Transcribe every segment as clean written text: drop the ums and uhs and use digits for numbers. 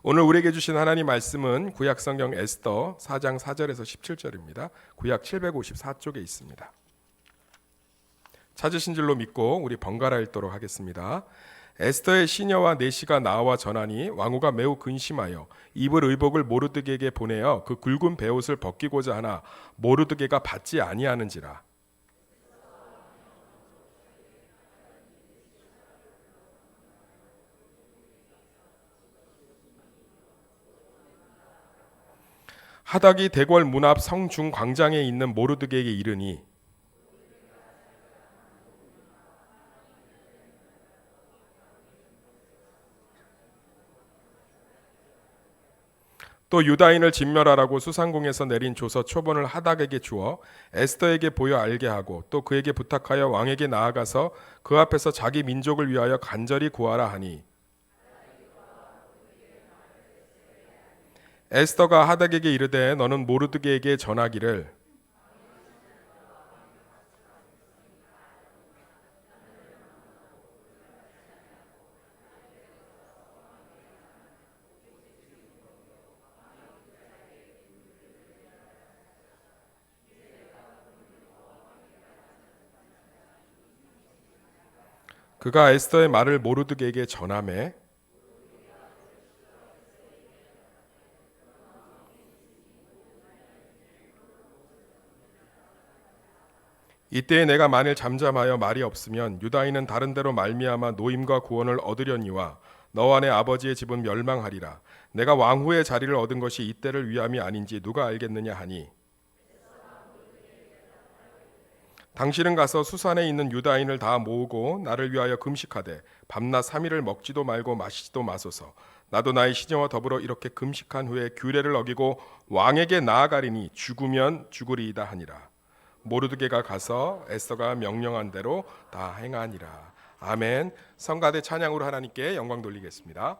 오늘 우리에게 주신 하나님 말씀은 구약 성경 에스더 4장 4절에서 17절입니다. 구약 754쪽에 있습니다. 찾으신 줄로 믿고 우리 번갈아 읽도록 하겠습니다. 에스더의 시녀와 내시가 나와 전하니 왕후가 매우 근심하여 입을 의복을 모르드게에게 보내어 그 굵은 베옷을 벗기고자 하나 모르드게가 받지 아니하는지라. 하닥이 대궐 문 앞 성중 광장에 있는 모르드게에게 이르니 또 유다인을 진멸하라고 수상궁에서 내린 조서 초본을 하닥에게 주어 에스더에게 보여 알게 하고 또 그에게 부탁하여 왕에게 나아가서 그 앞에서 자기 민족을 위하여 간절히 구하라 하니 에스더가 하닥에게 이르되 너는 모르드게에게 전하기를 그가 에스더의 말을 모르드게에게 전하매 이때에 내가 만일 잠잠하여 말이 없으면 유다인은 다른 데로 말미암아 노임과 구원을 얻으려니와 너와 내 아버지의 집은 멸망하리라. 내가 왕후의 자리를 얻은 것이 이때를 위함이 아닌지 누가 알겠느냐 하니 당신은 가서 수산에 있는 유다인을 다 모으고 나를 위하여 금식하되 밤낮 3일을 먹지도 말고 마시지도 마소서. 나도 나의 시녀와 더불어 이렇게 금식한 후에 규례를 어기고 왕에게 나아가리니 죽으면 죽으리이다 하니라. 모르드게가 가서 에스더가 명령한 대로 다 행하니라. 아멘. 성가대 찬양으로 하나님께 영광 돌리겠습니다.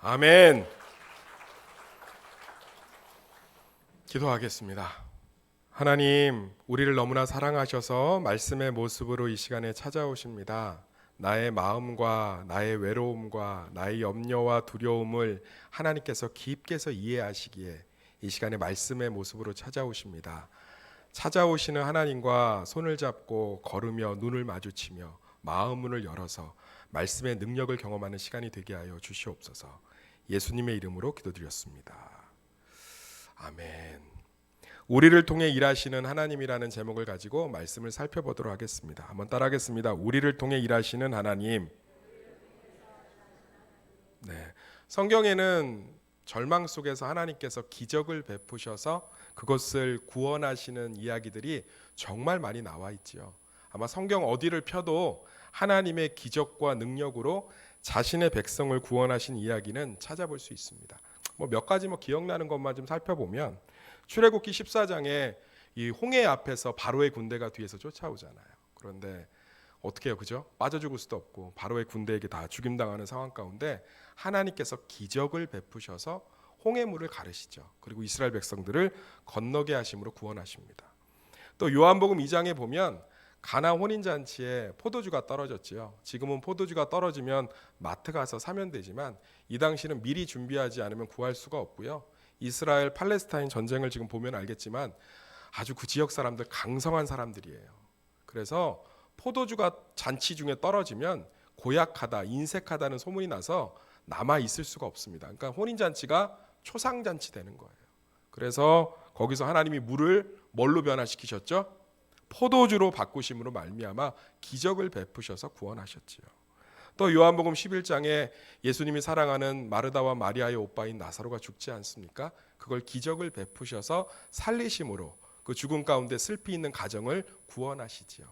아멘. 기도하겠습니다. 하나님, 우리를 너무나 사랑하셔서 말씀의 모습으로 이 시간에 찾아오십니다. 나의 마음과 나의 외로움과 나의 염려와 두려움을 하나님께서 깊게서 이해하시기에 이 시간에 말씀의 모습으로 찾아오십니다. 찾아오시는 하나님과 손을 잡고 걸으며 눈을 마주치며 마음 문을 열어서 말씀의 능력을 경험하는 시간이 되게 하여 주시옵소서. 예수님의 이름으로 기도드렸습니다. 아멘. 우리를 통해 일하시는 하나님이라는 제목을 가지고 말씀을 살펴보도록 하겠습니다. 한번 따라하겠습니다. 우리를 통해 일하시는 하나님. 네. 성경에는 절망 속에서 하나님께서 기적을 베푸셔서 그것을 구원하시는 이야기들이 정말 많이 나와 있지요. 아마 성경 어디를 펴도 하나님의 기적과 능력으로 자신의 백성을 구원하신 이야기는 찾아볼 수 있습니다. 몇 가지 기억나는 것만 좀 살펴보면 출애굽기 14장에 이 홍해 앞에서 바로의 군대가 뒤에서 쫓아오잖아요. 그런데 어떻게 해요, 그죠? 빠져 죽을 수도 없고 바로의 군대에게 다 죽임당하는 상황 가운데 하나님께서 기적을 베푸셔서 홍해물을 가르시죠. 그리고 이스라엘 백성들을 건너게 하심으로 구원하십니다. 또 요한복음 2장에 보면 가나 혼인잔치에 포도주가 떨어졌지요. 지금은 포도주가 떨어지면 마트 가서 사면 되지만 이 당시는 미리 준비하지 않으면 구할 수가 없고요. 이스라엘 팔레스타인 전쟁을 지금 보면 알겠지만 아주 그 지역 사람들 강성한 사람들이에요. 그래서 포도주가 잔치 중에 떨어지면 고약하다, 인색하다는 소문이 나서 남아 있을 수가 없습니다. 그러니까 혼인잔치가 초상잔치 되는 거예요. 그래서 거기서 하나님이 물을 뭘로 변화시키셨죠? 포도주로 바꾸심으로 말미암아 기적을 베푸셔서 구원하셨지요. 또 요한복음 11장에 예수님이 사랑하는 마르다와 마리아의 오빠인 나사로가 죽지 않습니까? 그걸 기적을 베푸셔서 살리심으로 그 죽음 가운데 슬피 있는 가정을 구원하시지요.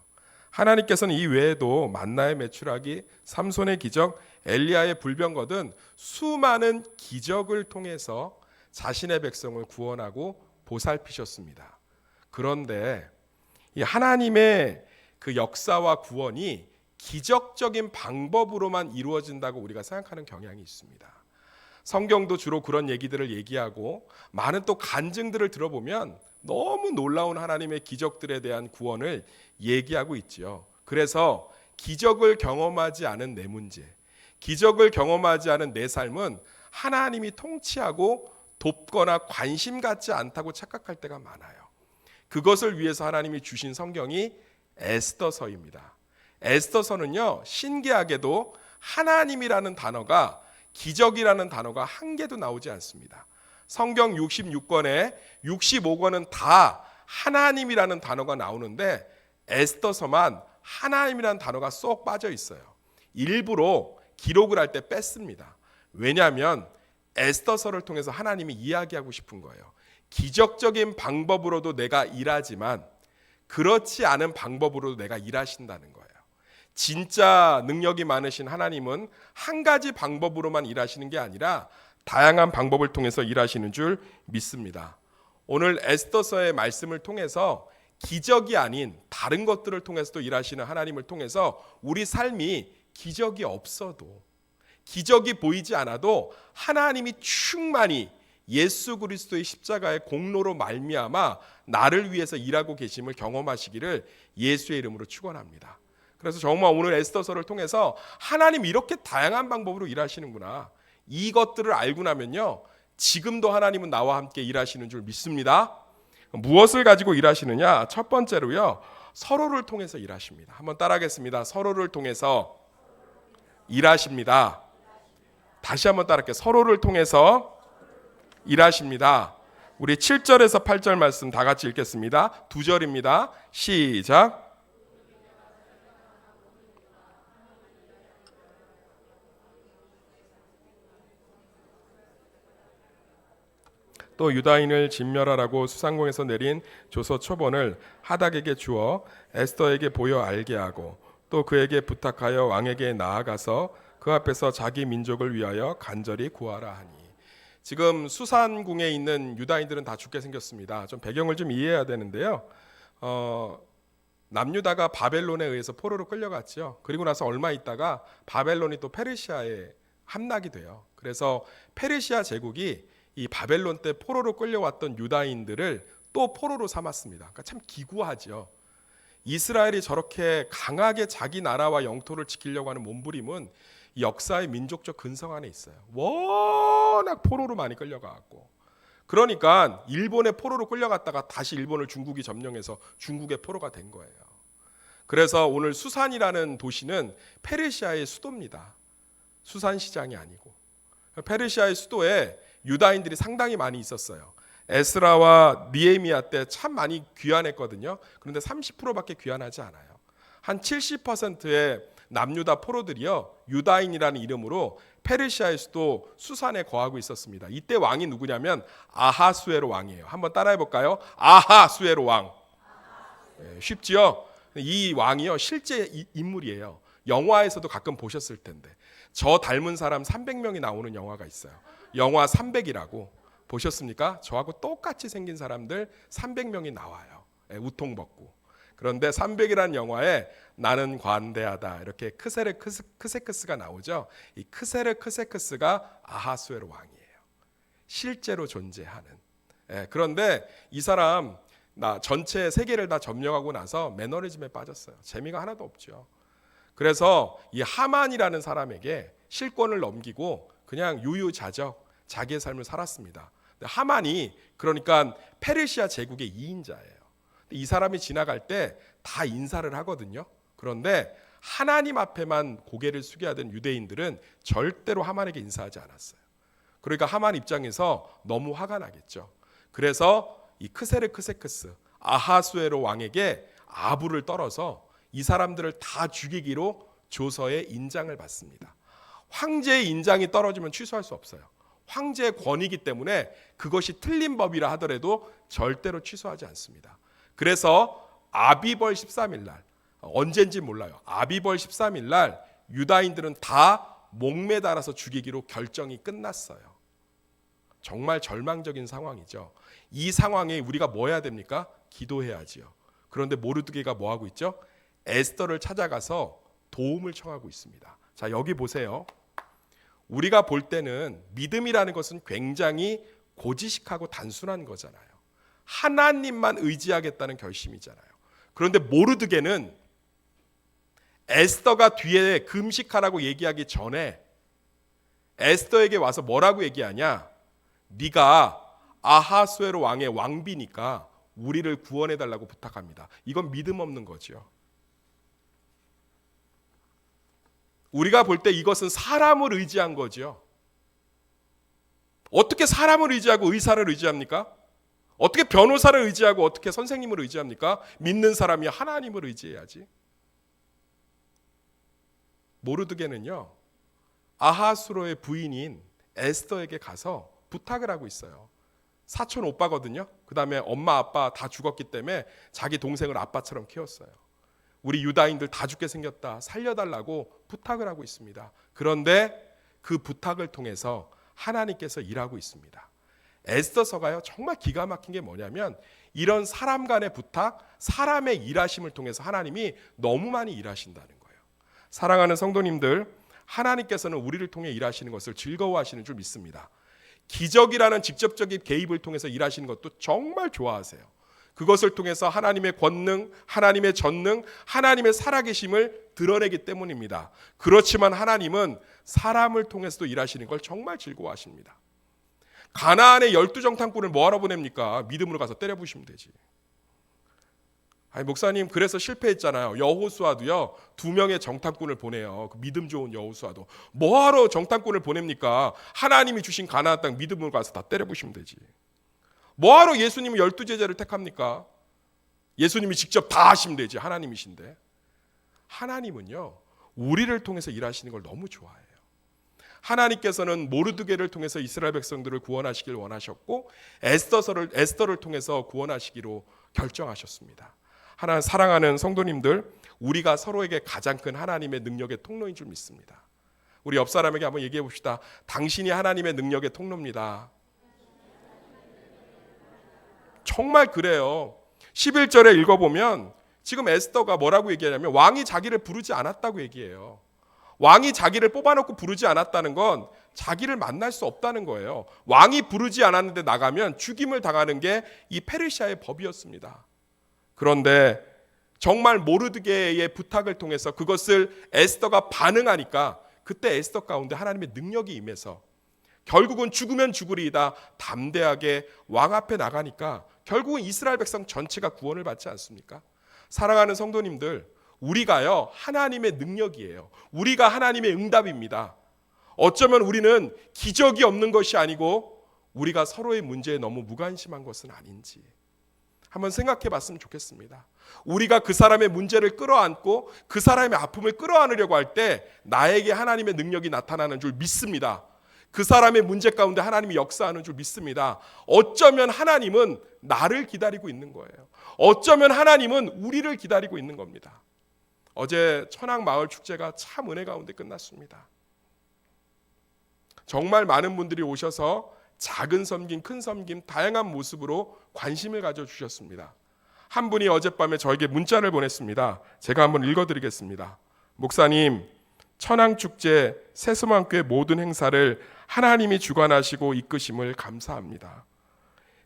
하나님께서는 이 외에도 만나의 메추라기, 삼손의 기적, 엘리야의 불병거든 수많은 기적을 통해서 자신의 백성을 구원하고 보살피셨습니다. 그런데 이 하나님의 그 역사와 구원이 기적적인 방법으로만 이루어진다고 우리가 생각하는 경향이 있습니다. 성경도 주로 그런 얘기들을 얘기하고 많은 또 간증들을 들어보면 너무 놀라운 하나님의 기적들에 대한 구원을 얘기하고 있지요. 그래서 기적을 경험하지 않은 내 문제, 기적을 경험하지 않은 내 삶은 하나님이 통치하고 돕거나 관심 갖지 않다고 착각할 때가 많아요. 그것을 위해서 하나님이 주신 성경이 에스더서입니다. 에스더서는요, 신기하게도 하나님이라는 단어가, 기적이라는 단어가 한 개도 나오지 않습니다. 성경 66권에 65권은 다 하나님이라는 단어가 나오는데 에스더서만 하나님이라는 단어가 쏙 빠져 있어요. 일부러 기록을 할 때 뺐습니다. 왜냐하면 에스더서를 통해서 하나님이 이야기하고 싶은 거예요. 기적적인 방법으로도 내가 일하지만 그렇지 않은 방법으로도 내가 일하신다는 거예요. 진짜 능력이 많으신 하나님은 한 가지 방법으로만 일하시는 게 아니라 다양한 방법을 통해서 일하시는 줄 믿습니다. 오늘 에스더서의 말씀을 통해서 기적이 아닌 다른 것들을 통해서도 일하시는 하나님을 통해서 우리 삶이 기적이 없어도, 기적이 보이지 않아도 하나님이 충만히 예수 그리스도의 십자가의 공로로 말미암아 나를 위해서 일하고 계심을 경험하시기를 예수의 이름으로 축원합니다. 그래서 정말 오늘 에스더서를 통해서 하나님 이렇게 다양한 방법으로 일하시는구나, 이것들을 알고 나면요, 지금도 하나님은 나와 함께 일하시는 줄 믿습니다. 무엇을 가지고 일하시느냐? 첫 번째로요, 서로를 통해서 일하십니다. 한번 따라하겠습니다. 서로를 통해서 일하십니다. 다시 한번 따라할게요. 서로를 통해서 일하십니다. 우리 7절에서 8절 말씀 다 같이 읽겠습니다. 2절입니다. 시작. 또 유다인을 진멸하라고 수상궁에서 내린 조서 초본을 하닥에게 주어 에스더에게 보여 알게 하고 또 그에게 부탁하여 왕에게 나아가서 그 앞에서 자기 민족을 위하여 간절히 구하라 하니. 지금 수산궁에 있는 유다인들은 다 죽게 생겼습니다. 좀 배경을 좀 이해해야 되는데요. 남유다가 바벨론에 의해서 포로로 끌려갔죠. 그리고 나서 얼마 있다가 바벨론이 또 페르시아에 함락이 돼요. 그래서 페르시아 제국이 이 바벨론 때 포로로 끌려왔던 유다인들을 또 포로로 삼았습니다. 그러니까 참 기구하죠. 이스라엘이 저렇게 강하게 자기 나라와 영토를 지키려고 하는 몸부림은 역사의 민족적 근성 안에 있어요. 워낙 포로로 많이 끌려가고, 그러니까 일본의 포로로 끌려갔다가 다시 일본을 중국이 점령해서 중국의 포로가 된 거예요. 그래서 오늘 수산이라는 도시는 페르시아의 수도입니다. 수산시장이 아니고. 페르시아의 수도에 유다인들이 상당히 많이 있었어요. 에스라와 니에미야 때 참 많이 귀환했거든요. 그런데 30%밖에 귀환하지 않아요. 한 70%의 남유다 포로들이요, 유다인이라는 이름으로 페르시아의 수도 수산에 거하고 있었습니다. 이때 왕이 누구냐면 아하수에로 왕이에요. 한번 따라해 볼까요? 아하수에로 왕. 쉽지요? 이 왕이요, 실제 인물이에요. 영화에서도 가끔 보셨을 텐데, 저 닮은 사람 300명이 나오는 영화가 있어요. 영화 300이라고 보셨습니까? 저하고 똑같이 생긴 사람들 300명이 나와요. 우통 벗고. 그런데 300이라는 영화에 나는 관대하다 이렇게 크세르크세크스가 나오죠. 이 크세르크세크스가 아하수에로 왕이에요. 실제로 존재하는. 그런데 이 사람 전체 세계를 다 점령하고 나서 매너리즘에 빠졌어요. 재미가 하나도 없죠. 그래서 이 하만이라는 사람에게 실권을 넘기고 그냥 유유자적 자기의 삶을 살았습니다. 하만이 그러니까 페르시아 제국의 2인자예요. 이 사람이 지나갈 때 다 인사를 하거든요. 그런데 하나님 앞에만 고개를 숙여야 되는 유대인들은 절대로 하만에게 인사하지 않았어요. 그러니까 하만 입장에서 너무 화가 나겠죠. 그래서 이 크세르크세크스 아하수에로 왕에게 아부를 떨어서 이 사람들을 다 죽이기로 조서에 인장을 받습니다. 황제의 인장이 떨어지면 취소할 수 없어요. 황제의 권위이기 때문에 그것이 틀린 법이라 하더라도 절대로 취소하지 않습니다. 그래서 아비벌 13일 날, 언젠지 몰라요. 아비벌 13일 날 유다인들은 다 목매달아서 죽이기로 결정이 끝났어요. 정말 절망적인 상황이죠. 이 상황에 우리가 뭐 해야 됩니까? 기도해야지요. 그런데 모르드게가 뭐 하고 있죠? 에스더를 찾아가서 도움을 청하고 있습니다. 자, 여기 보세요. 우리가 볼 때는 믿음이라는 것은 굉장히 고지식하고 단순한 거잖아요. 하나님만 의지하겠다는 결심이잖아요. 그런데 모르드게는 에스더가 뒤에 금식하라고 얘기하기 전에 에스더에게 와서 뭐라고 얘기하냐? 네가 아하수에로 왕의 왕비니까 우리를 구원해달라고 부탁합니다. 이건 믿음 없는 거죠. 우리가 볼 때 이것은 사람을 의지한 거죠. 어떻게 사람을 의지하고 의사를 의지합니까? 어떻게 변호사를 의지하고 어떻게 선생님을 의지합니까? 믿는 사람이 하나님을 의지해야지. 모르드게는요, 아하수로의 부인인 에스더에게 가서 부탁을 하고 있어요. 사촌 오빠거든요. 그 다음에 엄마 아빠 다 죽었기 때문에 자기 동생을 아빠처럼 키웠어요. 우리 유다인들 다 죽게 생겼다, 살려달라고 부탁을 하고 있습니다. 그런데 그 부탁을 통해서 하나님께서 일하고 있습니다. 에스더서가요, 정말 기가 막힌 게 뭐냐면 이런 사람 간의 부탁, 사람의 일하심을 통해서 하나님이 너무 많이 일하신다는 거예요. 사랑하는 성도님들, 하나님께서는 우리를 통해 일하시는 것을 즐거워하시는 줄 믿습니다. 기적이라는 직접적인 개입을 통해서 일하시는 것도 정말 좋아하세요. 그것을 통해서 하나님의 권능, 하나님의 전능, 하나님의 살아계심을 드러내기 때문입니다. 그렇지만 하나님은 사람을 통해서도 일하시는 걸 정말 즐거워하십니다. 가나안의 12정탐꾼을 뭐하러 보냅니까? 믿음으로 가서 때려 부시면 되지. 아니, 목사님 그래서 실패했잖아요. 여호수아도요, 2명의 정탐꾼을 보내요. 그 믿음 좋은 여호수아도. 뭐하러 정탐꾼을 보냅니까? 하나님이 주신 가나안 땅 믿음으로 가서 다 때려 부시면 되지. 뭐하러 예수님이 12제자를 택합니까? 예수님이 직접 다 하시면 되지. 하나님이신데. 하나님은요, 우리를 통해서 일하시는 걸 너무 좋아해요. 하나님께서는 모르드게를 통해서 이스라엘 백성들을 구원하시길 원하셨고 에스더를 통해서 구원하시기로 결정하셨습니다. 하나님 사랑하는 성도님들, 우리가 서로에게 가장 큰 하나님의 능력의 통로인 줄 믿습니다. 우리 옆 사람에게 한번 얘기해 봅시다. 당신이 하나님의 능력의 통로입니다. 정말 그래요. 11절에 읽어보면 지금 에스더가 뭐라고 얘기하냐면 왕이 자기를 부르지 않았다고 얘기해요. 왕이 자기를 뽑아놓고 부르지 않았다는 건 자기를 만날 수 없다는 거예요. 왕이 부르지 않았는데 나가면 죽임을 당하는 게 이 페르시아의 법이었습니다. 그런데 정말 모르드게의 부탁을 통해서 그것을 에스더가 반응하니까 그때 에스더 가운데 하나님의 능력이 임해서 결국은 죽으면 죽으리이다 담대하게 왕 앞에 나가니까 결국은 이스라엘 백성 전체가 구원을 받지 않습니까? 사랑하는 성도님들, 우리가요 하나님의 능력이에요. 우리가 하나님의 응답입니다. 어쩌면 우리는 기적이 없는 것이 아니고 우리가 서로의 문제에 너무 무관심한 것은 아닌지 한번 생각해 봤으면 좋겠습니다. 우리가 그 사람의 문제를 끌어안고 그 사람의 아픔을 끌어안으려고 할 때 나에게 하나님의 능력이 나타나는 줄 믿습니다. 그 사람의 문제 가운데 하나님이 역사하는 줄 믿습니다. 어쩌면 하나님은 나를 기다리고 있는 거예요. 어쩌면 하나님은 우리를 기다리고 있는 겁니다. 어제 천황마을 축제가 참 은혜 가운데 끝났습니다. 정말 많은 분들이 오셔서 작은 섬김, 큰 섬김, 다양한 모습으로 관심을 가져주셨습니다. 한 분이 어젯밤에 저에게 문자를 보냈습니다. 제가 한번 읽어드리겠습니다. 목사님, 천황축제 새수만교회 모든 행사를 하나님이 주관하시고 이끄심을 감사합니다.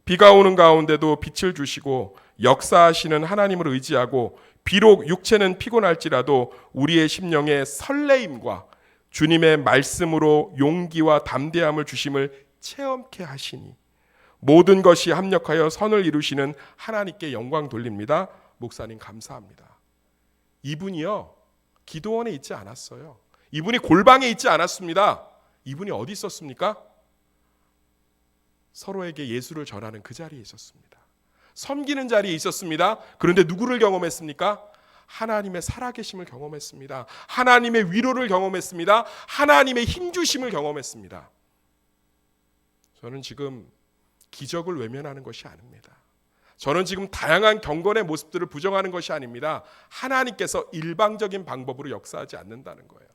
비가 오는 가운데도 빛을 주시고 역사하시는 하나님을 의지하고 비록 육체는 피곤할지라도 우리의 심령에 설레임과 주님의 말씀으로 용기와 담대함을 주심을 체험케 하시니 모든 것이 합력하여 선을 이루시는 하나님께 영광 돌립니다. 목사님 감사합니다. 이분이요 기도원에 있지 않았어요. 이분이 골방에 있지 않았습니다. 이분이 어디 있었습니까? 서로에게 예수를 전하는 그 자리에 있었습니다. 섬기는 자리에 있었습니다. 그런데 누구를 경험했습니까? 하나님의 살아계심을 경험했습니다. 하나님의 위로를 경험했습니다. 하나님의 힘주심을 경험했습니다. 저는 지금 기적을 외면하는 것이 아닙니다. 저는 지금 다양한 경건의 모습들을 부정하는 것이 아닙니다. 하나님께서 일방적인 방법으로 역사하지 않는다는 거예요.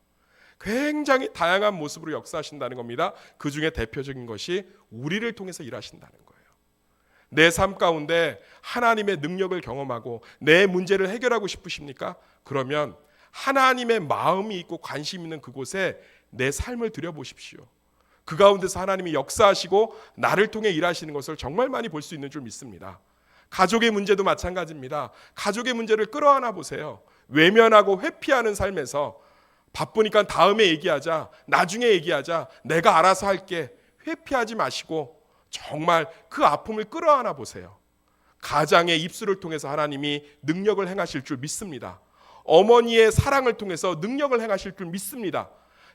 굉장히 다양한 모습으로 역사하신다는 겁니다. 그 중에 대표적인 것이 우리를 통해서 일하신다는 거예요. 내 삶 가운데 하나님의 능력을 경험하고 내 문제를 해결하고 싶으십니까? 그러면 하나님의 마음이 있고 관심 있는 그곳에 내 삶을 들여보십시오. 그 가운데서 하나님이 역사하시고 나를 통해 일하시는 것을 정말 많이 볼 수 있는 줄 믿습니다. 가족의 문제도 마찬가지입니다. 가족의 문제를 끌어안아 보세요. 외면하고 회피하는 삶에서 바쁘니까 다음에 얘기하자, 나중에 얘기하자, 내가 알아서 할게, 회피하지 마시고 정말 그 아픔을 끌어안아 보세요. 가장의 입술을 통해서 하나님이 능력을 행하실 줄 믿습니다. 어머니의 사랑을 통해서 능력을 행하실 줄 믿습니다.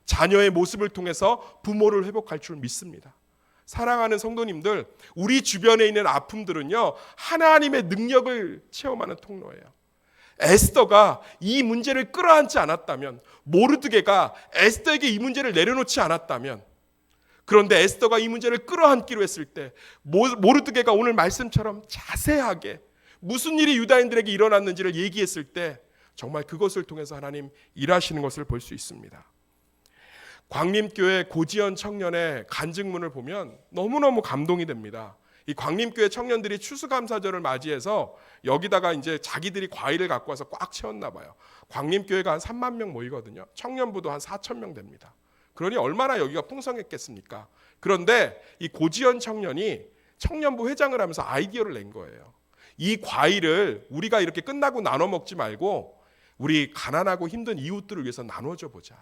자녀의 모습을 통해서 부모를 회복할 줄 믿습니다. 사랑하는 성도님들, 우리 주변에 있는 아픔들은요 하나님의 능력을 체험하는 통로예요. 에스더가 이 문제를 끌어안지 않았다면, 모르드게가 에스더에게 이 문제를 내려놓지 않았다면, 그런데 에스더가 이 문제를 끌어안기로 했을 때 모르드게가 오늘 말씀처럼 자세하게 무슨 일이 유다인들에게 일어났는지를 얘기했을 때 정말 그것을 통해서 하나님 일하시는 것을 볼 수 있습니다. 광림교회 고지연 청년의 간증문을 보면 너무너무 감동이 됩니다. 이 광림교회 청년들이 추수감사절을 맞이해서 여기다가 이제 자기들이 과일을 갖고 와서 꽉 채웠나 봐요. 광림교회가 한 3만 명 모이거든요. 청년부도 한 4천 명 됩니다. 그러니 얼마나 여기가 풍성했겠습니까? 그런데 이 고지연 청년이 청년부 회장을 하면서 아이디어를 낸 거예요. 이 과일을 우리가 이렇게 끝나고 나눠 먹지 말고 우리 가난하고 힘든 이웃들을 위해서 나눠줘 보자.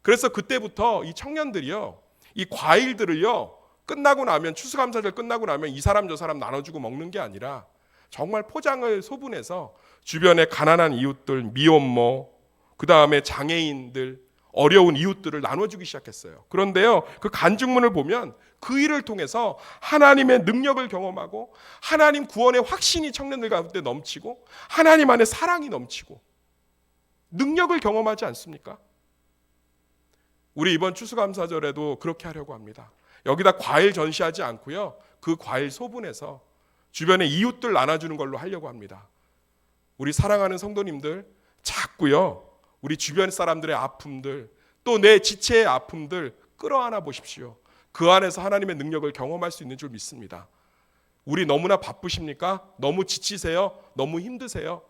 그래서 그때부터 이 청년들이요, 이 과일들을요, 끝나고 나면, 추수감사절 끝나고 나면 이 사람 저 사람 나눠주고 먹는 게 아니라 정말 포장을 소분해서 주변에 가난한 이웃들, 미혼모, 그 다음에 장애인들, 어려운 이웃들을 나눠주기 시작했어요. 그런데요, 그 간증문을 보면 그 일을 통해서 하나님의 능력을 경험하고 하나님 구원의 확신이 청년들 가운데 넘치고 하나님 안에 사랑이 넘치고 능력을 경험하지 않습니까? 우리 이번 추수감사절에도 그렇게 하려고 합니다. 여기다 과일 전시하지 않고요, 그 과일 소분해서 주변에 이웃들 나눠주는 걸로 하려고 합니다. 우리 사랑하는 성도님들, 자꾸요 우리 주변 사람들의 아픔들, 또 내 지체의 아픔들 끌어안아 보십시오. 그 안에서 하나님의 능력을 경험할 수 있는 줄 믿습니다. 우리 너무나 바쁘십니까? 너무 지치세요? 너무 힘드세요?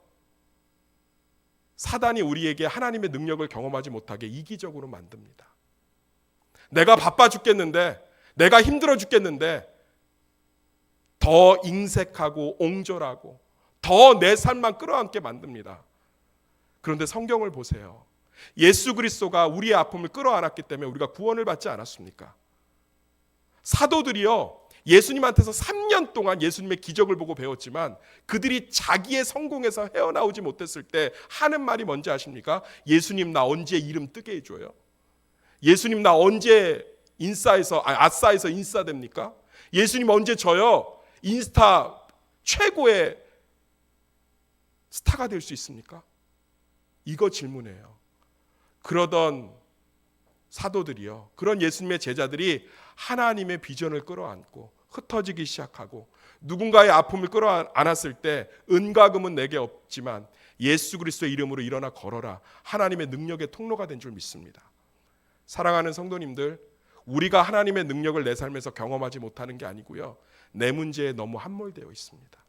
사단이 우리에게 하나님의 능력을 경험하지 못하게 이기적으로 만듭니다. 내가 바빠 죽겠는데, 내가 힘들어 죽겠는데 더 인색하고 옹졸하고 더 내 삶만 끌어안게 만듭니다. 그런데 성경을 보세요. 예수 그리스도가 우리의 아픔을 끌어안았기 때문에 우리가 구원을 받지 않았습니까? 사도들이요, 예수님한테서 3년 동안 예수님의 기적을 보고 배웠지만 그들이 자기의 성공에서 헤어나오지 못했을 때 하는 말이 뭔지 아십니까? 예수님 나 언제 이름 뜨게 해줘요? 예수님 나 언제 아싸에서 인싸 됩니까? 예수님 언제 저요 인스타 최고의 스타가 될 수 있습니까? 이거 질문해요. 그러던 사도들이요, 그런 예수님의 제자들이 하나님의 비전을 끌어안고 흩어지기 시작하고 누군가의 아픔을 끌어안았을 때 은과 금은 내게 없지만 예수 그리스도의 이름으로 일어나 걸어라, 하나님의 능력의 통로가 된 줄 믿습니다. 사랑하는 성도님들, 우리가 하나님의 능력을 내 삶에서 경험하지 못하는 게 아니고요, 내 문제에 너무 함몰되어 있습니다.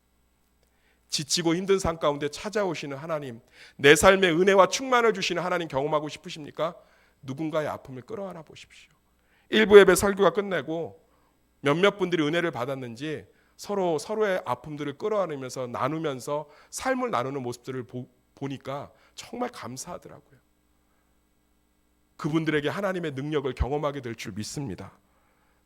지치고 힘든 삶 가운데 찾아오시는 하나님, 내 삶에 은혜와 충만을 주시는 하나님 경험하고 싶으십니까? 누군가의 아픔을 끌어안아 보십시오. 일부 예배 설교가 끝내고 몇몇 분들이 은혜를 받았는지 서로의 아픔들을 끌어안으면서 나누면서 삶을 나누는 모습들을 보니까 정말 감사하더라고요. 그분들에게 하나님의 능력을 경험하게 될 줄 믿습니다.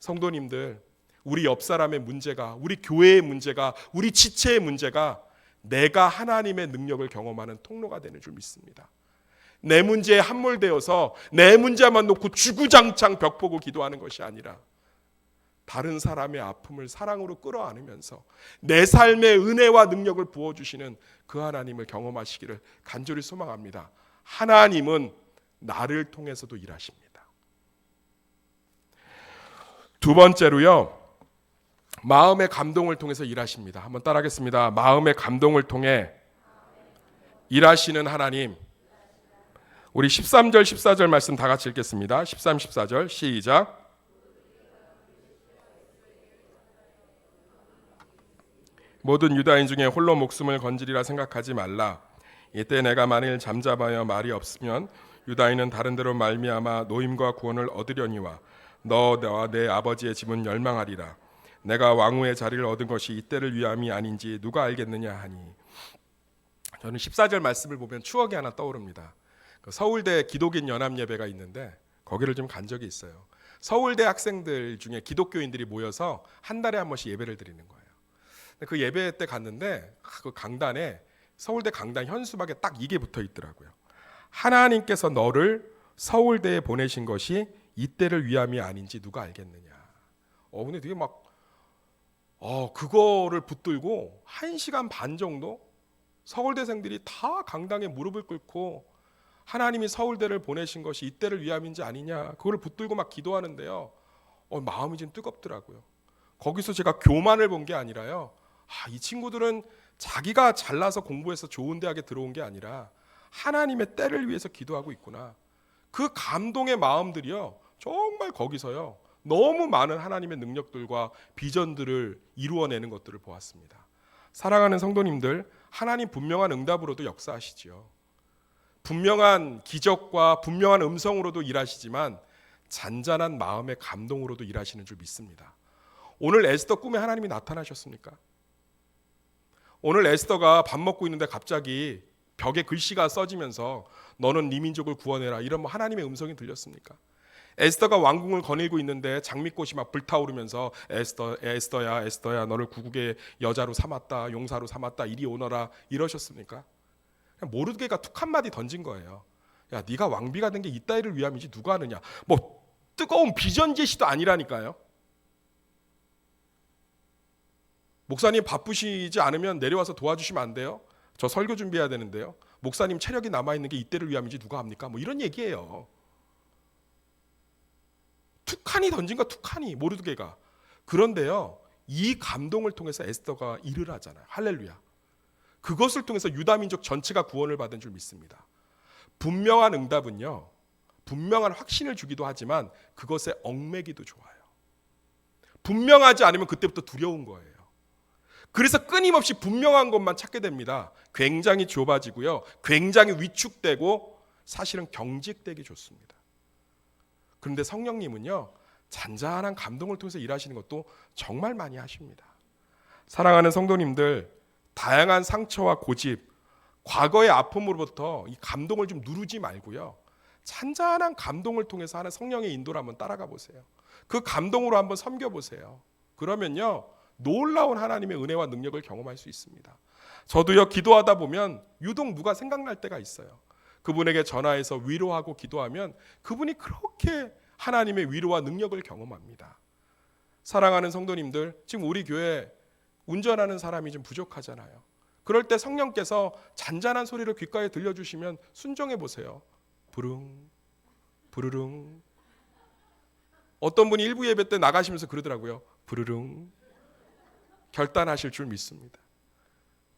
성도님들, 우리 옆 사람의 문제가, 우리 교회의 문제가, 우리 지체의 문제가 내가 하나님의 능력을 경험하는 통로가 되는 줄 믿습니다. 내 문제에 함몰되어서 내 문제만 놓고 주구장창 벽 보고 기도하는 것이 아니라 다른 사람의 아픔을 사랑으로 끌어안으면서 내 삶의 은혜와 능력을 부어주시는 그 하나님을 경험하시기를 간절히 소망합니다. 하나님은 나를 통해서도 일하십니다. 두 번째로요, 마음의 감동을 통해서 일하십니다. 한번 따라하겠습니다. 마음의 감동을 통해 일하시는 하나님. 우리 13절 14절 말씀 다 같이 읽겠습니다. 13, 14절 시작. 모든 유다인 중에 홀로 목숨을 건지리라 생각하지 말라. 이때 내가 만일 잠잠하여 말이 없으면 유다인은 다른 데로 말미암아 노임과 구원을 얻으려니와 너와 내 아버지의 집은 멸망하리라. 내가 왕후의 자리를 얻은 것이 이때를 위함이 아닌지 누가 알겠느냐 하니. 저는 14절 말씀을 보면 추억이 하나 떠오릅니다. 서울대 기독인 연합예배가 있는데 거기를 좀 간 적이 있어요. 서울대 학생들 중에 기독교인들이 모여서 한 달에 한 번씩 예배를 드리는 거예요. 그 예배 때 갔는데 그 강단에, 서울대 강단 현수막에 딱 이게 붙어 있더라고요. 하나님께서 너를 서울대에 보내신 것이 이때를 위함이 아닌지 누가 알겠느냐. 근데 되게 막 그거를 붙들고 1시간 반 정도 서울대생들이 다 강당에 무릎을 꿇고 하나님이 서울대를 보내신 것이 이때를 위함인지 아니냐, 그걸 붙들고 막 기도하는데요. 마음이 좀 뜨겁더라고요. 거기서 제가 교만을 본 게 아니라요, 이 친구들은 자기가 잘나서 공부해서 좋은 대학에 들어온 게 아니라 하나님의 때를 위해서 기도하고 있구나. 그 감동의 마음들이요, 정말 거기서요 너무 많은 하나님의 능력들과 비전들을 이루어내는 것들을 보았습니다. 사랑하는 성도님들, 하나님 분명한 응답으로도 역사하시지요. 분명한 기적과 분명한 음성으로도 일하시지만 잔잔한 마음의 감동으로도 일하시는 줄 믿습니다. 오늘 에스더 꿈에 하나님이 나타나셨습니까? 오늘 에스더가 밥 먹고 있는데 갑자기 벽에 글씨가 써지면서 너는 네 민족을 구원해라, 이런 하나님의 음성이 들렸습니까? 에스더가 왕궁을 거닐고 있는데 장미꽃이 막 불타오르면서 에스더야 너를 구국의 여자로 삼았다, 용사로 삼았다, 이리 오너라, 이러셨습니까? 모르드게가 툭 한마디 던진 거예요. 야, 네가 왕비가 된 게 이따위를 위함이지 누가 하느냐. 뜨거운 비전 제시도 아니라니까요. 목사님 바쁘시지 않으면 내려와서 도와주시면 안 돼요? 저 설교 준비해야 되는데요. 목사님 체력이 남아있는 게 이때를 위함이지 누가 합니까? 이런 얘기예요. 툭하니 던진 거, 툭하니 모르드게가. 그런데요, 이 감동을 통해서 에스더가 일을 하잖아요. 할렐루야. 그것을 통해서 유다 민족 전체가 구원을 받은 줄 믿습니다. 분명한 응답은요, 분명한 확신을 주기도 하지만 그것에 얽매기도 좋아요. 분명하지 않으면 그때부터 두려운 거예요. 그래서 끊임없이 분명한 것만 찾게 됩니다. 굉장히 좁아지고요, 굉장히 위축되고 사실은 경직되기 좋습니다. 그런데 성령님은요, 잔잔한 감동을 통해서 일하시는 것도 정말 많이 하십니다. 사랑하는 성도님들, 다양한 상처와 고집, 과거의 아픔으로부터 이 감동을 좀 누르지 말고요, 잔잔한 감동을 통해서 하는 성령의 인도를 한번 따라가 보세요. 그 감동으로 한번 섬겨보세요. 그러면요, 놀라운 하나님의 은혜와 능력을 경험할 수 있습니다. 저도요, 기도하다 보면 유독 누가 생각날 때가 있어요. 그분에게 전화해서 위로하고 기도하면 그분이 그렇게 하나님의 위로와 능력을 경험합니다. 사랑하는 성도님들, 지금 우리 교회 운전하는 사람이 좀 부족하잖아요. 그럴 때 성령께서 잔잔한 소리를 귓가에 들려주시면 순종해 보세요. 부릉 부르릉. 어떤 분이 일부 예배 때 나가시면서 그러더라고요. 부르릉. 결단하실 줄 믿습니다.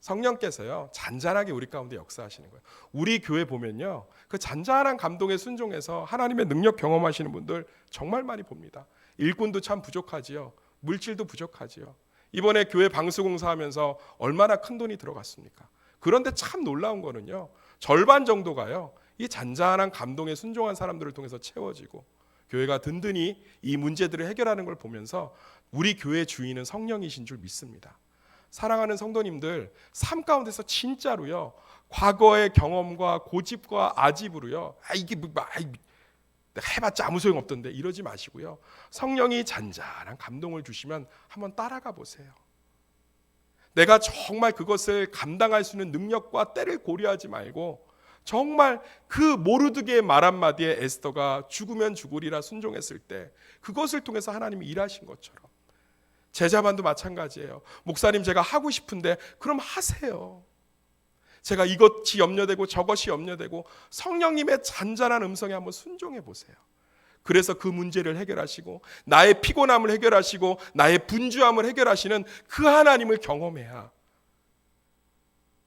성령께서요, 잔잔하게 우리 가운데 역사하시는 거예요. 우리 교회 보면요, 그 잔잔한 감동에 순종해서 하나님의 능력 경험하시는 분들 정말 많이 봅니다. 일꾼도 참 부족하지요. 물질도 부족하지요. 이번에 교회 방수공사하면서 얼마나 큰 돈이 들어갔습니까? 그런데 참 놀라운 거는요, 절반 정도가요, 이 잔잔한 감동에 순종한 사람들을 통해서 채워지고, 교회가 든든히 이 문제들을 해결하는 걸 보면서 우리 교회 주인은 성령이신 줄 믿습니다. 사랑하는 성도님들, 삶 가운데서 진짜로요, 과거의 경험과 고집과 아집으로요, 이게 내가 해봤자 아무 소용 없던데 이러지 마시고요, 성령이 잔잔한 감동을 주시면 한번 따라가 보세요. 내가 정말 그것을 감당할 수 있는 능력과 때를 고려하지 말고 정말 그 모르드게의 말 한마디에 에스더가 죽으면 죽으리라 순종했을 때 그것을 통해서 하나님이 일하신 것처럼, 제자반도 마찬가지예요. 목사님, 제가 하고 싶은데 그럼 하세요. 제가 이것이 염려되고 저것이 염려되고, 성령님의 잔잔한 음성에 한번 순종해 보세요. 그래서 그 문제를 해결하시고 나의 피곤함을 해결하시고 나의 분주함을 해결하시는 그 하나님을 경험해야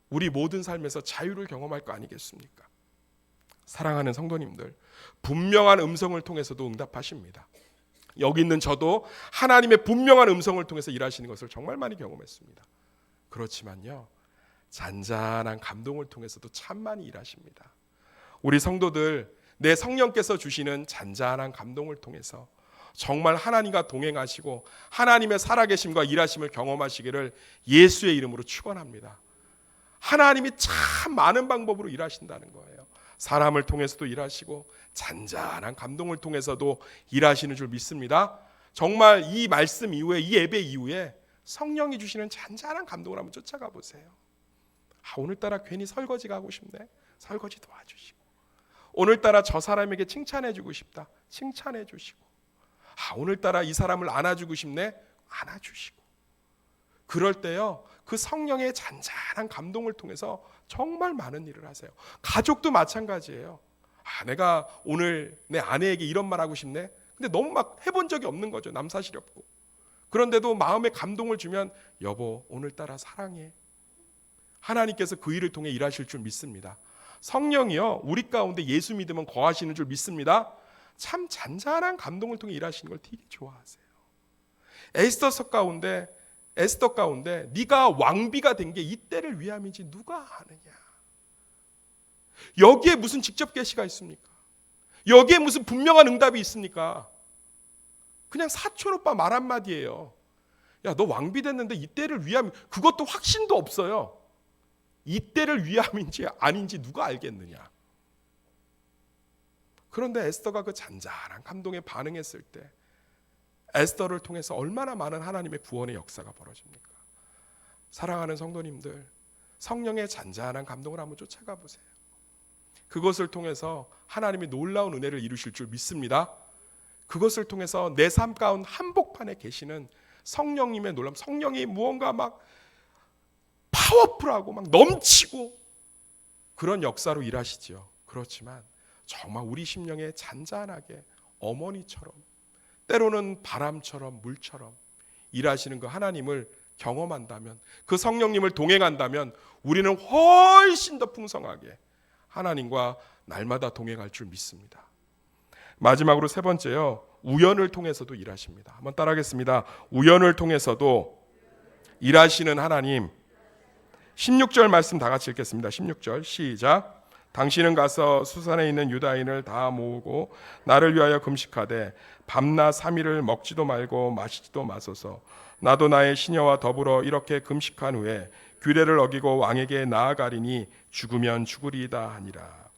우리 모든 삶에서 자유를 경험할 거 아니겠습니까? 사랑하는 성도님들, 분명한 음성을 통해서도 응답하십니다. 여기 있는 저도 하나님의 분명한 음성을 통해서 일하시는 것을 정말 많이 경험했습니다. 그렇지만요, 잔잔한 감동을 통해서도 참 많이 일하십니다. 우리 성도들, 내 성령께서 주시는 잔잔한 감동을 통해서 정말 하나님과 동행하시고 하나님의 살아계심과 일하심을 경험하시기를 예수의 이름으로 축원합니다. 하나님이 참 많은 방법으로 일하신다는 거예요. 사람을 통해서도 일하시고 잔잔한 감동을 통해서도 일하시는 줄 믿습니다. 정말 이 말씀 이후에, 이 예배 이후에 성령이 주시는 잔잔한 감동을 한번 쫓아가 보세요. 오늘따라 괜히 설거지가 하고 싶네. 설거지 도와주시고, 오늘따라 저 사람에게 칭찬해주고 싶다. 칭찬해주시고, 오늘따라 이 사람을 안아주고 싶네. 안아주시고. 그럴 때요, 그 성령의 잔잔한 감동을 통해서 정말 많은 일을 하세요. 가족도 마찬가지예요. 내가 오늘 내 아내에게 이런 말 하고 싶네. 근데 너무 막 해본 적이 없는 거죠. 남사실이 없고. 그런데도 마음에 감동을 주면, 여보, 오늘따라 사랑해. 하나님께서 그 일을 통해 일하실 줄 믿습니다. 성령이요, 우리 가운데 예수 믿으면 거하시는 줄 믿습니다. 참 잔잔한 감동을 통해 일하시는 걸 되게 좋아하세요. 에스더 가운데 네가 왕비가 된 게 이때를 위함이지 누가 아느냐. 여기에 무슨 직접 계시가 있습니까? 여기에 무슨 분명한 응답이 있습니까? 그냥 사촌 오빠 말 한마디예요. 야, 너 왕비 됐는데 이때를 위함, 그것도 확신도 없어요. 이때를 위함인지 아닌지 누가 알겠느냐. 그런데 에스더가 그 잔잔한 감동에 반응했을 때 에스더를 통해서 얼마나 많은 하나님의 구원의 역사가 벌어집니까? 사랑하는 성도님들, 성령의 잔잔한 감동을 한번 쫓아가 보세요. 그것을 통해서 하나님이 놀라운 은혜를 이루실 줄 믿습니다. 그것을 통해서 내 삶 가운데 한복판에 계시는 성령님의 놀람, 성령이 무언가 막 파워풀하고 막 넘치고 그런 역사로 일하시지요. 그렇지만 정말 우리 심령에 잔잔하게 어머니처럼, 때로는 바람처럼 물처럼 일하시는 그 하나님을 경험한다면, 그 성령님을 동행한다면 우리는 훨씬 더 풍성하게 하나님과 날마다 동행할 줄 믿습니다. 마지막으로 세 번째요, 우연을 통해서도 일하십니다. 한번 따라하겠습니다. 우연을 통해서도 일하시는 하나님. 16절 말씀 다 같이 읽겠습니다. 16절 시작. 당신은 가서 수산에 있는 유다인을 다 모으고 나를 위하여 금식하되 밤낮 3일을 먹지도 말고 마시지도 마소서. 나도 나의 시녀와 더불어 이렇게 금식한 후에 규례를 어기고 왕에게 나아가리니 죽으면 죽으리이다 하니라.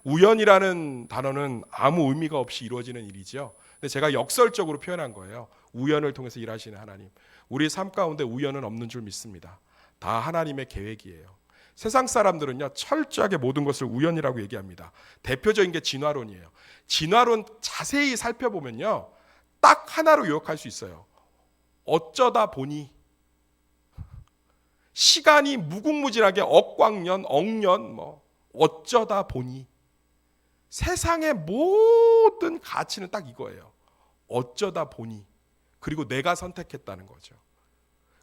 우연이라는 단어는 아무 의미가 없이 이루어지는 일이죠. 근데 제가 역설적으로 표현한 거예요. 우연을 통해서 일하시는 하나님. 우리 삶 가운데 우연은 없는 줄 믿습니다. 다 하나님의 계획이에요. 세상 사람들은요, 철저하게 모든 것을 우연이라고 얘기합니다. 대표적인 게 진화론이에요. 진화론 자세히 살펴보면요, 딱 하나로 요약할 수 있어요. 어쩌다 보니. 시간이 무궁무진하게 억광년, 억년, 어쩌다 보니. 세상의 모든 가치는 딱 이거예요. 어쩌다 보니. 그리고 내가 선택했다는 거죠.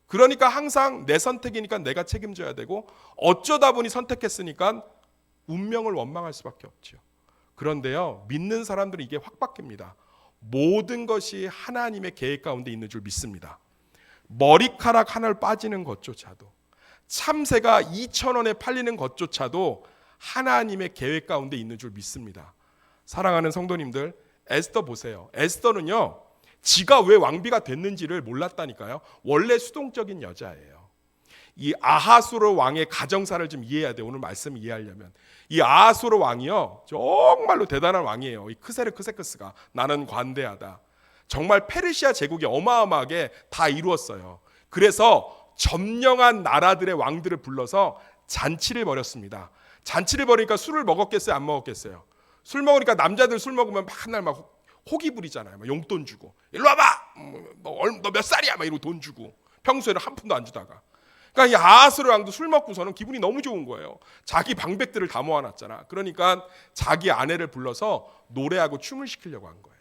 그러니까 항상 내 선택이니까 내가 책임져야 되고, 어쩌다 보니 선택했으니까 운명을 원망할 수밖에 없죠. 그런데요, 믿는 사람들은 이게 확 바뀝니다. 모든 것이 하나님의 계획 가운데 있는 줄 믿습니다. 머리카락 하나 빠지는 것조차도, 참새가 2,000원에 팔리는 것조차도 하나님의 계획 가운데 있는 줄 믿습니다. 사랑하는 성도님들, 에스더 보세요. 에스더는요, 지가 왜 왕비가 됐는지를 몰랐다니까요. 원래 수동적인 여자예요. 이 아하수르 왕의 가정사를 좀 이해해야 돼요. 오늘 말씀 이해하려면. 이 아하수르 왕이요, 정말로 대단한 왕이에요. 이 크세르크세크스가 나는 관대하다. 정말 페르시아 제국이 어마어마하게 다 이루었어요. 그래서 점령한 나라들의 왕들을 불러서 잔치를 벌였습니다. 잔치를 벌이니까 술을 먹었겠어요? 안 먹었겠어요? 술 먹으니까 남자들 술 먹으면 맨날 막 호기 부리잖아요. 막 용돈 주고, 일로 와봐, 너 몇 살이야? 막 이러고 돈 주고. 평소에는 한 푼도 안 주다가. 그러니까 이 아하스르 왕도 술 먹고서는 기분이 너무 좋은 거예요. 자기 방백들을 다 모아놨잖아. 그러니까 자기 아내를 불러서 노래하고 춤을 시키려고 한 거예요.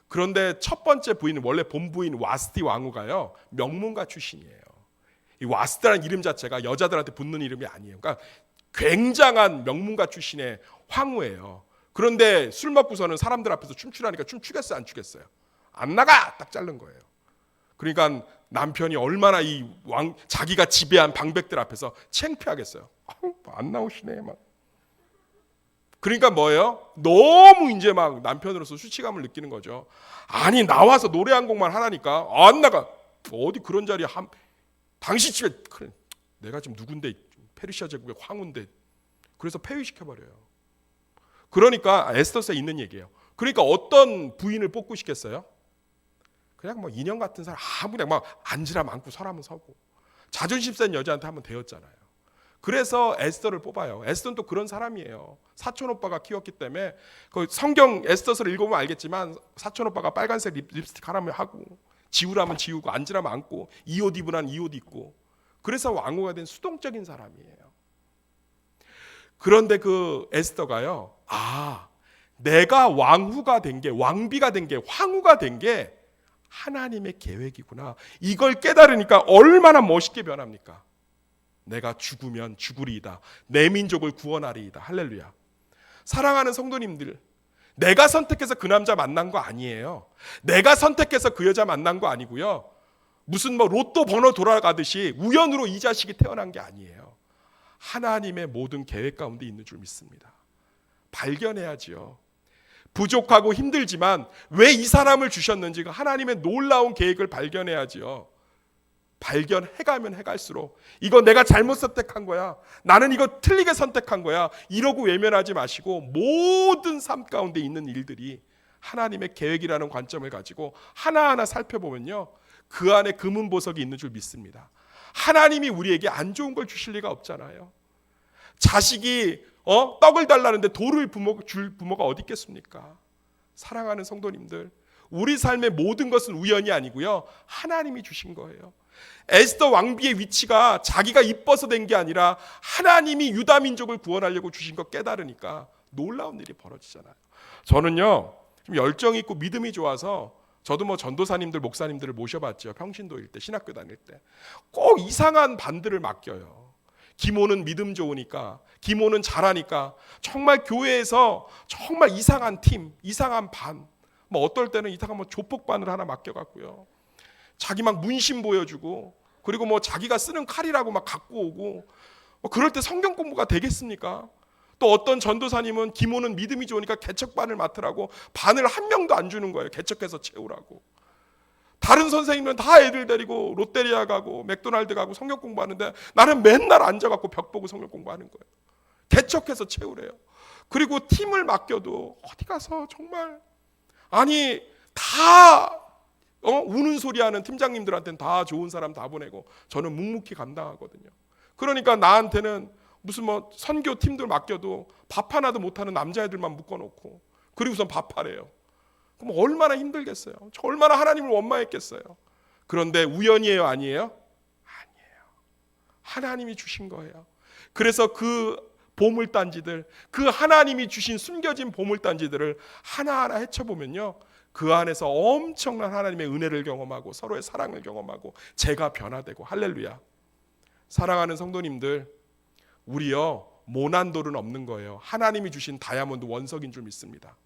그런데 첫 번째 부인, 원래 본부인 와스티 왕후가요, 명문가 출신이에요. 이 와스티라는 이름 자체가 여자들한테 붙는 이름이 아니에요. 그러니까 굉장한 명문가 출신의 황후예요. 그런데 술 먹고서는 사람들 앞에서 춤추라니까 춤추겠어요? 안 추겠어요? 안 나가! 딱 자른 거예요. 그러니까 남편이 얼마나 이 자기가 지배한 방백들 앞에서 창피하겠어요. 안 나오시네 막. 그러니까 뭐예요? 너무 이제 막 남편으로서 수치감을 느끼는 거죠. 아니 나와서 노래 한 곡만 하라니까 안 나가. 어디 그런 자리에 당신 집에 그래, 내가 지금 누군데 페르시아 제국의 황후인데. 그래서 폐위시켜버려요. 그러니까 에스더서에 있는 얘기예요. 그러니까 어떤 부인을 뽑고 싶겠어요? 그냥 뭐 인형 같은 사람 아무나 막 앉으라면 앉고 서라면 서고 자존심 센 여자한테 한번 대었잖아요. 그래서 에스더를 뽑아요. 에스더는 또 그런 사람이에요. 사촌 오빠가 키웠기 때문에 그 성경 에스더서를 읽어보면 알겠지만 사촌 오빠가 빨간색 립스틱 하라면 하고 지우라면 지우고 앉으라면 앉고 이 옷 입으라면 이 옷 입고 그래서 왕후가 된 수동적인 사람이에요. 그런데 그 에스더가요, 내가 왕후가 된 게, 왕비가 된 게, 황후가 된 게 하나님의 계획이구나. 이걸 깨달으니까 얼마나 멋있게 변합니까? 내가 죽으면 죽으리이다. 내 민족을 구원하리이다. 할렐루야. 사랑하는 성도님들, 내가 선택해서 그 남자 만난 거 아니에요. 내가 선택해서 그 여자 만난 거 아니고요. 무슨 로또 번호 돌아가듯이 우연으로 이 자식이 태어난 게 아니에요. 하나님의 모든 계획 가운데 있는 줄 믿습니다. 발견해야지요. 부족하고 힘들지만 왜 이 사람을 주셨는지 하나님의 놀라운 계획을 발견해야지요. 발견해가면 해갈수록 이거 내가 잘못 선택한 거야. 나는 이거 틀리게 선택한 거야. 이러고 외면하지 마시고 모든 삶 가운데 있는 일들이 하나님의 계획이라는 관점을 가지고 하나하나 살펴보면요. 그 안에 금은 보석이 있는 줄 믿습니다. 하나님이 우리에게 안 좋은 걸 주실 리가 없잖아요. 자식이 떡을 달라는데 돌을 줄 부모가 어디 있겠습니까? 사랑하는 성도님들, 우리 삶의 모든 것은 우연이 아니고요. 하나님이 주신 거예요. 에스더 왕비의 위치가 자기가 이뻐서 된 게 아니라 하나님이 유다 민족을 구원하려고 주신 거 깨달으니까 놀라운 일이 벌어지잖아요. 저는요, 좀 열정이 있고 믿음이 좋아서 저도 전도사님들, 목사님들을 모셔봤죠. 평신도일 때, 신학교 다닐 때. 꼭 이상한 반들을 맡겨요. 기모는 믿음 좋으니까, 기모는 잘하니까 정말 교회에서 정말 이상한 팀, 이상한 반, 어떨 때는 이상한 조폭반을 하나 맡겨갖고요. 자기 막 문신 보여주고, 그리고 자기가 쓰는 칼이라고 막 갖고 오고, 그럴 때 성경 공부가 되겠습니까? 또 어떤 전도사님은 기모는 믿음이 좋으니까 개척반을 맡으라고 반을 한 명도 안 주는 거예요. 개척해서 채우라고. 다른 선생님은 다 애들 데리고 롯데리아 가고 맥도날드 가고 성경 공부하는데 나는 맨날 앉아갖고 벽 보고 성경 공부하는 거예요. 개척해서 채우래요. 그리고 팀을 맡겨도 어디 가서 정말 아니 다 우는 소리 하는 팀장님들한테는 다 좋은 사람 다 보내고 저는 묵묵히 감당하거든요. 그러니까 나한테는 무슨 뭐 선교 팀들 맡겨도 밥 하나도 못하는 남자애들만 묶어놓고 그리고선 밥하래요. 그럼 얼마나 힘들겠어요. 저 얼마나 하나님을 원망했겠어요. 그런데 우연이에요, 아니에요? 아니에요. 하나님이 주신 거예요. 그래서 그 보물단지들, 그 하나님이 주신 숨겨진 보물단지들을 하나하나 헤쳐보면요, 그 안에서 엄청난 하나님의 은혜를 경험하고 서로의 사랑을 경험하고 제가 변화되고, 할렐루야. 사랑하는 성도님들, 우리요 모난 돌은 없는 거예요. 하나님이 주신 다이아몬드 원석인 줄 믿습니다.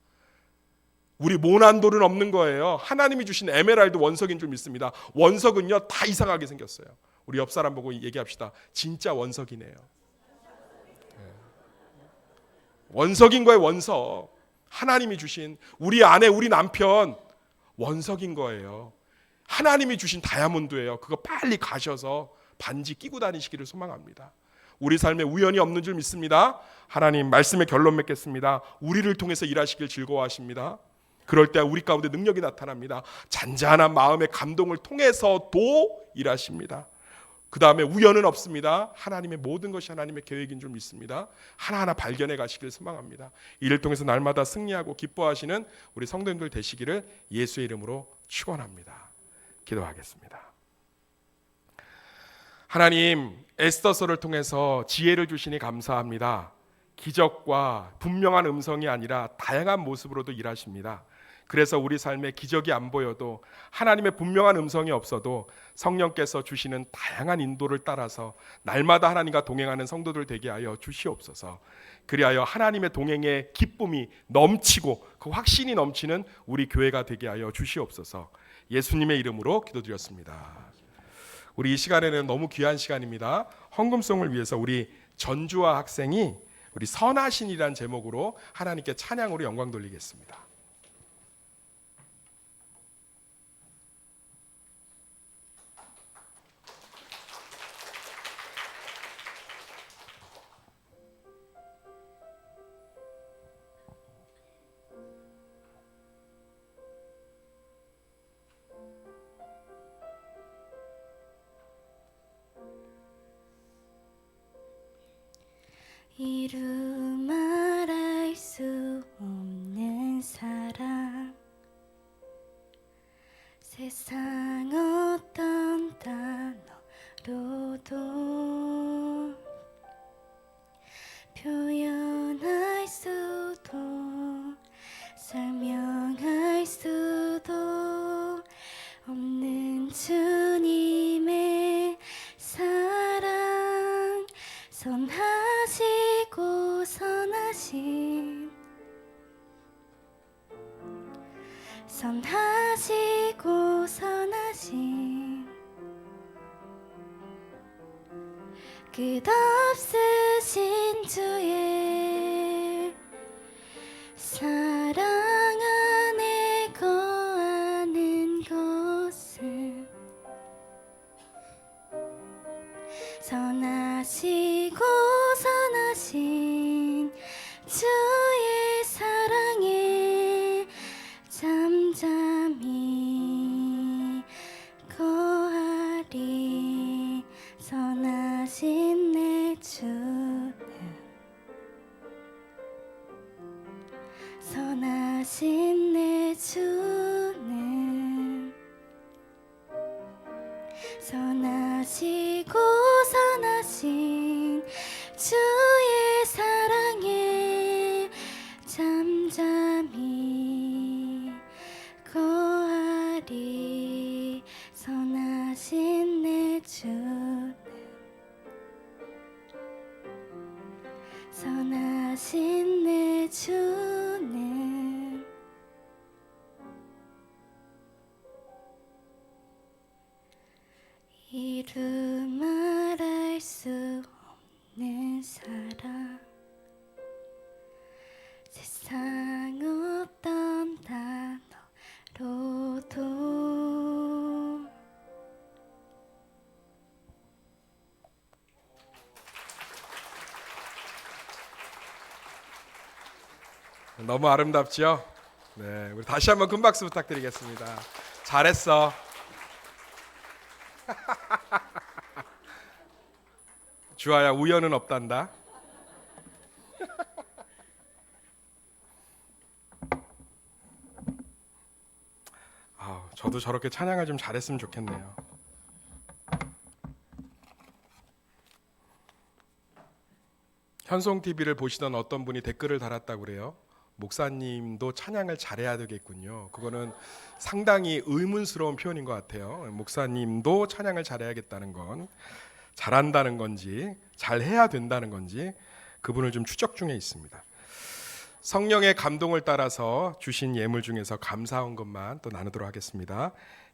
우리 모난 돌은 없는 거예요. 하나님이 주신 에메랄드 원석인 줄 믿습니다. 원석은요 다 이상하게 생겼어요. 우리 옆 사람 보고 얘기합시다. 진짜 원석이네요. 원석인 거예요. 원석. 하나님이 주신 우리 아내 우리 남편 원석인 거예요. 하나님이 주신 다이아몬드예요. 그거 빨리 가셔서 반지 끼고 다니시기를 소망합니다. 우리 삶에 우연이 없는 줄 믿습니다. 하나님 말씀의 결론 맺겠습니다. 우리를 통해서 일하시길 즐거워하십니다. 그럴 때 우리 가운데 능력이 나타납니다. 잔잔한 마음의 감동을 통해서도 일하십니다. 그 다음에 우연은 없습니다. 하나님의 모든 것이 하나님의 계획인 줄 믿습니다. 하나하나 발견해 가시길 소망합니다. 이를 통해서 날마다 승리하고 기뻐하시는 우리 성도님들 되시기를 예수의 이름으로 축원합니다. 기도하겠습니다. 하나님, 에스더서를 통해서 지혜를 주시니 감사합니다. 기적과 분명한 음성이 아니라 다양한 모습으로도 일하십니다. 그래서 우리 삶에 기적이 안 보여도 하나님의 분명한 음성이 없어도 성령께서 주시는 다양한 인도를 따라서 날마다 하나님과 동행하는 성도들 되게 하여 주시옵소서. 그리하여 하나님의 동행의 기쁨이 넘치고 그 확신이 넘치는 우리 교회가 되게 하여 주시옵소서. 예수님의 이름으로 기도드렸습니다. 우리 이 시간에는 너무 귀한 시간입니다. 헌금송을 위해서 우리 전주아 학생이 우리 선하신이라는 제목으로 하나님께 찬양으로 영광 돌리겠습니다. 이루 말할 수 없는 사랑, 세상 어떤 단어로도 표현할 수도 설명할 수도 없는 주님의 사랑, 선하시고 선하신, 선하시고 선하신 끝없으신 주의 사랑 안에 거하는 것은 선하시고 선하신 주의 사랑에 잠잠히 거하리. 선하신 내 주는, 선하신 내 주는 선하시고 선하신 주의 사랑에 잠잠히 거하리. 선하신 내 주는, 선하신 내 주는 이루 말할 수 없는 사랑, 너무 아름답죠? 네, 우리 다시 한번 큰 박수 부탁드리겠습니다. 잘했어. 주아야, 우연은 없단다. 저도 저렇게 찬양을 좀 잘했으면 좋겠네요. 현송 TV를 보시던 어떤 분이 댓글을 달았다고 그래요. 목사님도 찬양을 잘해야 되겠군요. 그거는 상당히 의문스러운 표현인 것 같아요. 목사님도 찬양을 잘해야겠다는 건 잘한다는 건지 잘해야 된다는 건지 그분을 좀 추적 중에 있습니다. 성령의 감동을 따라서 주신 예물 중에서 감사한 것만 또 나누도록 하겠습니다.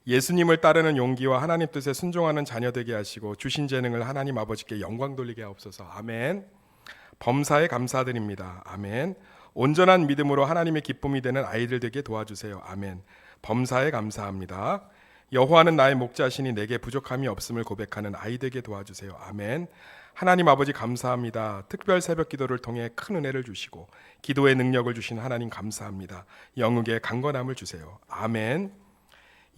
예수님을 따르는 용기와 하나님 뜻에 순종하는 자녀 되게 하시고 주신 재능을 하나님 아버지께 영광 돌리게 하옵소서. 아멘. 범사에 감사드립니다. 아멘. 온전한 믿음으로 하나님의 기쁨이 되는 아이들 되게 도와주세요. 아멘. 범사에 감사합니다. 여호와는 나의 목자시니 내게 부족함이 없음을 고백하는 아이 되게 도와주세요. 아멘. 하나님 아버지 감사합니다. 특별 새벽 기도를 통해 큰 은혜를 주시고 기도의 능력을 주신 하나님 감사합니다. 영육의 강건함을 주세요. 아멘.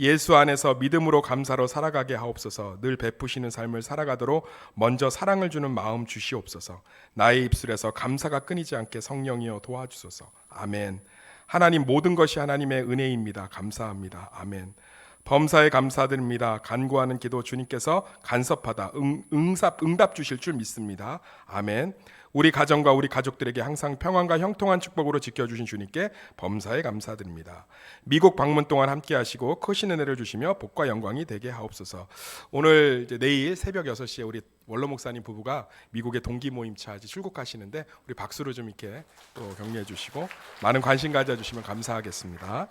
예수 안에서 믿음으로 감사로 살아가게 하옵소서. 늘 베푸시는 삶을 살아가도록 먼저 사랑을 주는 마음 주시옵소서. 나의 입술에서 감사가 끊이지 않게 성령이여 도와주소서. 아멘. 하나님 모든 것이 하나님의 은혜입니다. 감사합니다. 아멘. 범사에 감사드립니다. 간구하는 기도 주님께서 간섭하다 응답 주실 줄 믿습니다. 아멘. 우리 가정과 우리 가족들에게 항상 평안과 형통한 축복으로 지켜주신 주님께 범사에 감사드립니다. 미국 방문 동안 함께 하시고 크신 은혜를 주시며 복과 영광이 되게 하옵소서. 오늘 내일 새벽 6시에 우리 원로 목사님 부부가 미국의 동기 모임차 출국하시는데 우리 박수로 좀 이렇게 또 격려해 주시고 많은 관심 가져주시면 감사하겠습니다.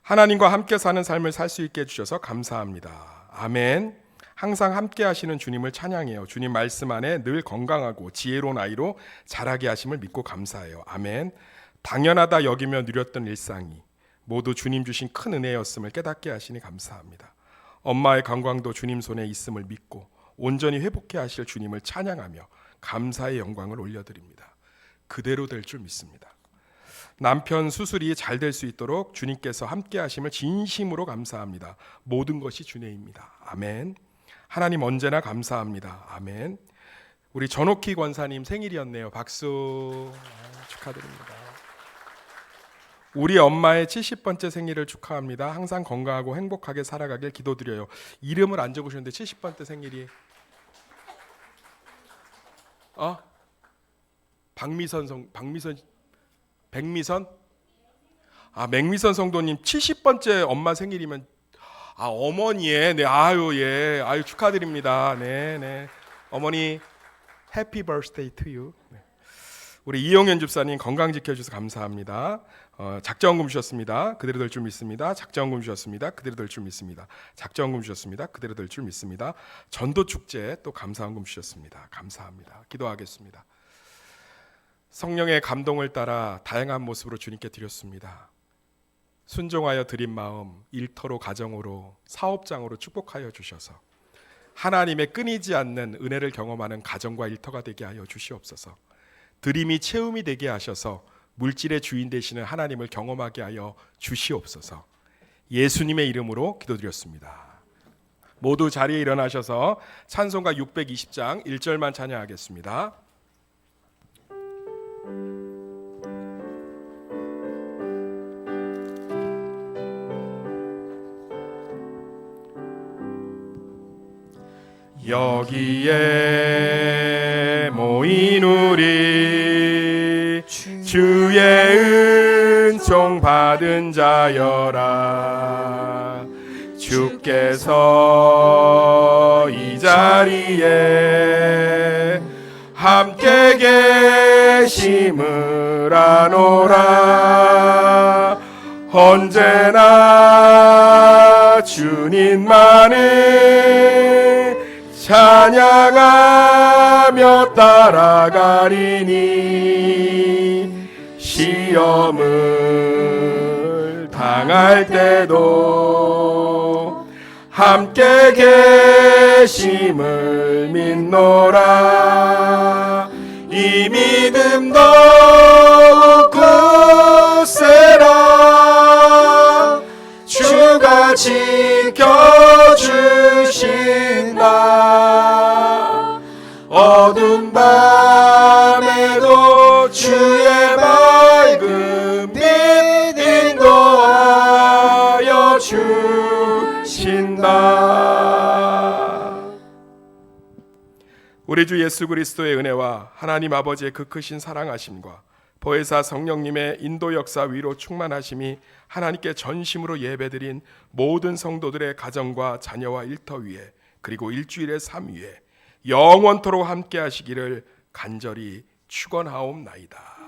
하나님과 함께 사는 삶을 살 수 있게 해주셔서 감사합니다. 아멘. 항상 함께 하시는 주님을 찬양해요. 주님 말씀 안에 늘 건강하고 지혜로운 아이로 자라게 하심을 믿고 감사해요. 아멘. 당연하다 여기며 누렸던 일상이 모두 주님 주신 큰 은혜였음을 깨닫게 하시니 감사합니다. 엄마의 건강도 주님 손에 있음을 믿고 온전히 회복해 하실 주님을 찬양하며 감사의 영광을 올려드립니다. 그대로 될 줄 믿습니다. 남편 수술이 잘 될 수 있도록 주님께서 함께 하심을 진심으로 감사합니다. 모든 것이 주님입니다. 아멘. 하나님 언제나 감사합니다. 아멘. 우리 전옥희 권사님 생일이었네요. 박수 축하드립니다. 우리 엄마의 70번째 생일을 축하합니다. 항상 건강하고 행복하게 살아가길 기도드려요. 이름을 안 적으셨는데 70번째 생일이 백미선? 맹미선 성도님 70번째 엄마 생일이면 어머니의 아유 축하드립니다. 네. 어머니 해피 버스데이 투 유. 우리 이용현 집사님 건강 지켜주셔서 감사합니다. 작정금 주셨습니다. 그대로 될 줄 믿습니다. 작정금 주셨습니다. 그대로 될 줄 믿습니다. 작정금 주셨습니다. 그대로 될 줄 믿습니다. 전도 축제 또 감사한금 주셨습니다. 감사합니다. 기도하겠습니다. 성령의 감동을 따라 다양한 모습으로 주님께 드렸습니다. 순종하여 드린 마음 일터로 가정으로 사업장으로 축복하여 주셔서 하나님의 끊이지 않는 은혜를 경험하는 가정과 일터가 되게 하여 주시옵소서. 드림이 체험이 되게 하셔서 물질의 주인 되시는 하나님을 경험하게 하여 주시옵소서. 예수님의 이름으로 기도드렸습니다. 모두 자리에 일어나셔서 찬송가 620장 1절만 찬양하겠습니다. 여기에 모인 우리 주의 은총 받은 자여라. 주께서 이 자리에 함께 계심을 아노라. 언제나 주님만을 찬양하며 따라가리니 시험을 당할 때도 함께 계심을 믿노라. 이 믿음 더욱 주신다. 어두운 밤에도 주의 밝은 빛 인도하여 주신다. 우리 주 예수 그리스도의 은혜와 하나님 아버지의 그 크신 사랑하심과 보혜사 성령님의 인도 역사 위로 충만하심이 하나님께 전심으로 예배드린 모든 성도들의 가정과 자녀와 일터 위에 그리고 일주일의 삶 위에 영원토록 함께 하시기를 간절히 축원하옵나이다.